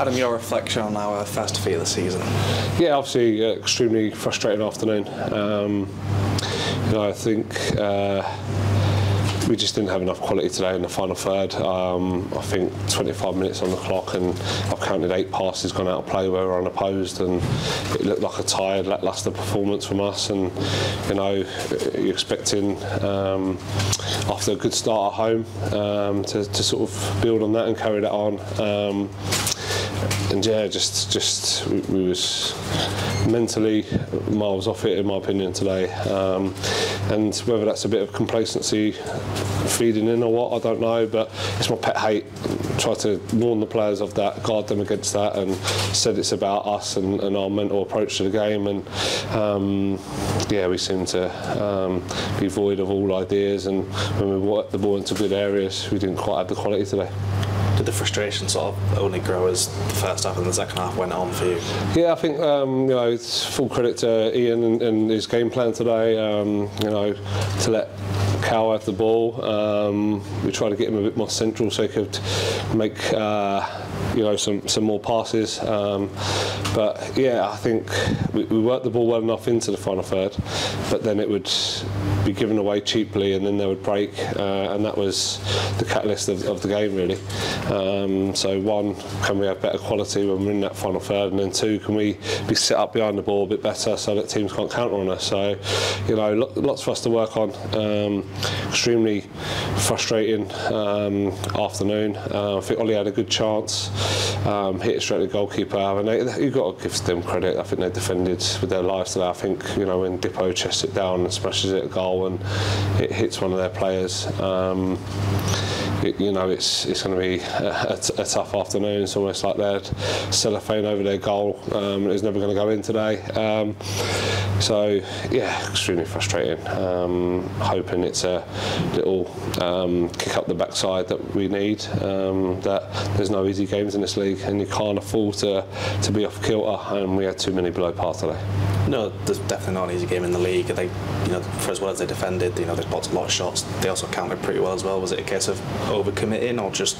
Adam, your reflection on our first defeat of the season? Yeah, obviously extremely frustrating afternoon. I think we just didn't have enough quality today in the final third. I think 25 minutes on the clock and I've counted 8 passes gone out of play where we're unopposed, and it looked like a tired, lacklustre performance from us. And you're expecting after a good start at home to sort of build on that and carry that on. And yeah, just we was mentally miles off it, in my opinion, today. And whether that's a bit of complacency feeding in or what, I don't know, but it's my pet hate. Try to warn the players of that, guard them against that, and said it's about us and our mental approach to the game. And yeah, we seem to be void of all ideas, and when we worked the ball into good areas, we didn't quite have the quality today. Did the frustration sort of only grow as the first half and the second half went on for you? Yeah, I think it's full credit to Ian and his game plan today. To let Cal have the ball. We tried to get him a bit more central so he could make some more passes. But yeah, I think we worked the ball well enough into the final third, but then it would be given away cheaply and then they would break, and that was the catalyst of the game, really. So one, can we have better quality when we're in that final third, and then two, can we be set up behind the ball a bit better so that teams can't counter on us? So lots for us to work on. Extremely frustrating afternoon. I think Ollie had a good chance, hit it straight at the goalkeeper, and you've got to give them credit. I think they defended with their lives today. I think when Dippo chests it down and smashes it at goal and it hits one of their players, it's going to be a tough afternoon. It's almost like they had cellophane over their goal. It was never going to go in today. So yeah, extremely frustrating. Hoping it's a little kick up the backside that we need. That there's no easy games in this league, and you can't afford to be off kilter. And we had too many below par today. No, there's definitely not an easy game in the league. They, for as well as they defended, they blocked a lot of shots. They also countered pretty well as well. Was it a case of overcommitting, or just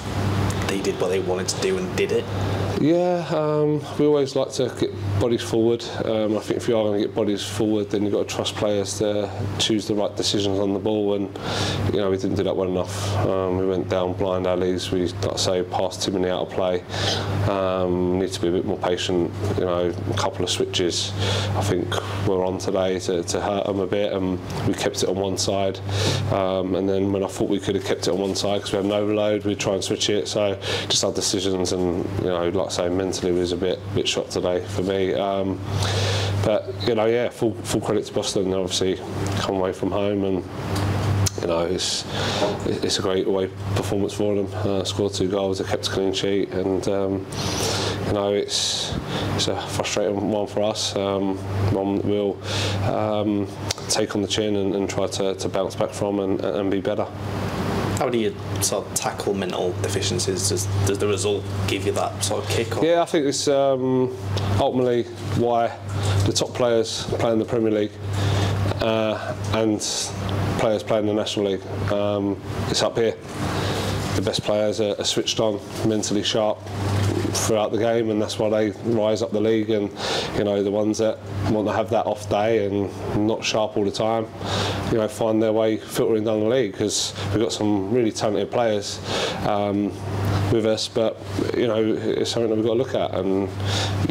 they did what they wanted to do and did it? Yeah, we always like to get bodies forward. I think if you are going to get bodies forward, then you've got to trust players to choose the right decisions on the ball, and we didn't do that well enough. We went down blind alleys. We, like I say, passed too many out of play. Need to be a bit more patient. A couple of switches I think were on today to hurt them a bit, and we kept it on one side. And then when I thought we could have kept it on one side because we had an overload, we'd try and switch it. So just our decisions, and like I say, mentally was a bit shot today for me. But yeah, full credit to Boston. They obviously come away from home, and it's a great away performance for them. Scored 2 goals, they kept a clean sheet, and it's a frustrating one for us. One that we'll take on the chin and try to bounce back from and be better. How do you sort of tackle mental deficiencies? Does the result give you that sort of kick? Or? Yeah, I think it's ultimately why the top players play in the Premier League and players play in the National League. It's up here. The best players are switched on, mentally sharp throughout the game, and that's why they rise up the league. And the ones that want to have that off day and not sharp all the time, find their way filtering down the league, because we've got some really talented players with us, but it's something that we've got to look at, and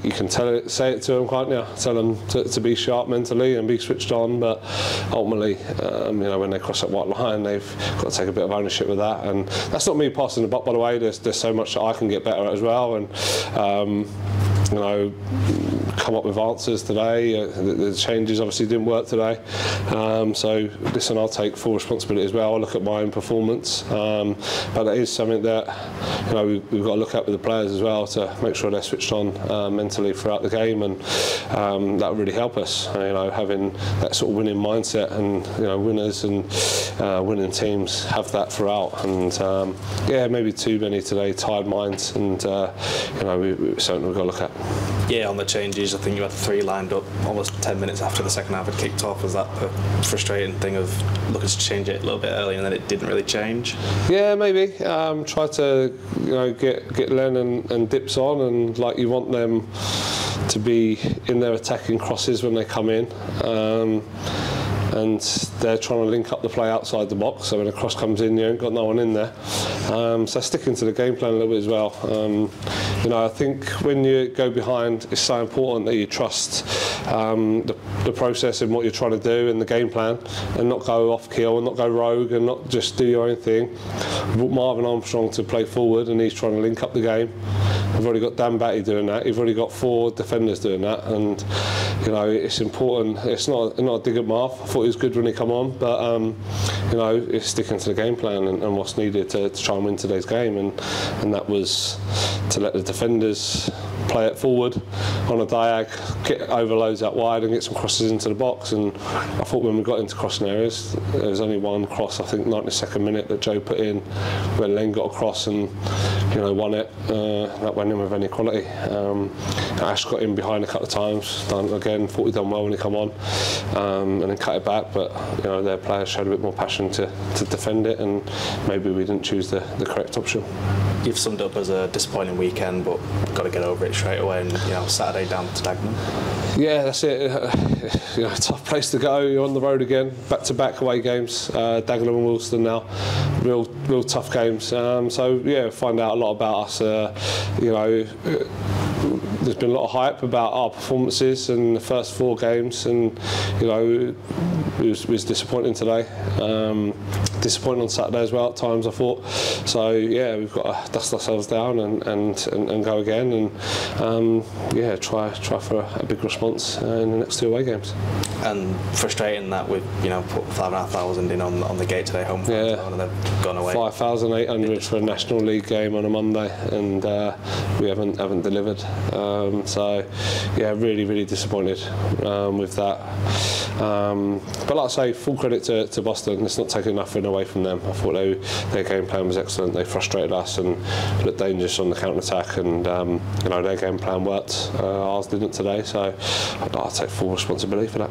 you can say it to them, can't you? Tell them to be sharp mentally and be switched on, but ultimately, when they cross that white line, they've got to take a bit of ownership with that. And that's not me passing the buck, by the way. There's so much that I can get better at as well, and come up with answers today. The changes obviously didn't work today, so listen, I'll take full responsibility as well. I'll look at my own performance, but it is something that we've got to look at with the players as well, to make sure they're switched on mentally throughout the game, and that will really help us. Having that sort of winning mindset, and winners and winning teams have that throughout. And yeah, maybe too many today, tired minds, and certainly we've got to look at. Yeah, on the changes, I think you had 3 lined up almost 10 minutes after the second half had kicked off. Was that the frustrating thing of looking to change it a little bit early and then it didn't really change? Yeah, maybe. Try to get Len and Dips on, and like you want them to be in their attacking crosses when they come in. And they're trying to link up the play outside the box, so when a cross comes in, you ain't got no one in there. So sticking to the game plan a little bit as well. I think when you go behind, it's so important that you trust the process and what you're trying to do and the game plan, and not go off keel and not go rogue and not just do your own thing. We brought Marvin Armstrong to play forward, and he's trying to link up the game. We've already got Dan Batty doing that. You've already got 4 defenders doing that, and it's important. It's not a dig at Marv. I thought he was good when he come on, but it's sticking to the game plan and what's needed to try and win today's game, and that was to let the defenders play it forward on a diag, get overloads out wide and get some crosses into the box. And I thought when we got into crossing areas, there was only one cross, I think 92nd minute, that Joe put in when Len got across and won it. That went in with any quality. Ash got in behind a couple of times, thought he'd done well when he come on, and then cut it back, but their players showed a bit more passion to defend it, and maybe we didn't choose the correct option. You've summed it up as a disappointing weekend, but got to get over it straight away, and Saturday down to Dagenham. Yeah, that's it. Tough place to go. You're on the road again, back-to-back away games. Dagenham and Wilston now, real tough games. So find out a lot about us. There's been a lot of hype about our performances in the first 4 games, and it was disappointing today. Disappointing on Saturday as well at times, I thought. So we've got to dust ourselves down and go again, and try for a big response in the next 2 away games. And frustrating that we've put 5,500 in on the gate today, home fans, and they've gone away. 5,800 for a National League game on a Monday, and we haven't delivered. Really disappointed with that. But like I say, full credit to Boston. It's not taking nothing away from them. I thought their game plan was excellent. They frustrated us and looked dangerous on the counter-attack, and their game plan worked. Ours didn't today, so I'll take full responsibility for that.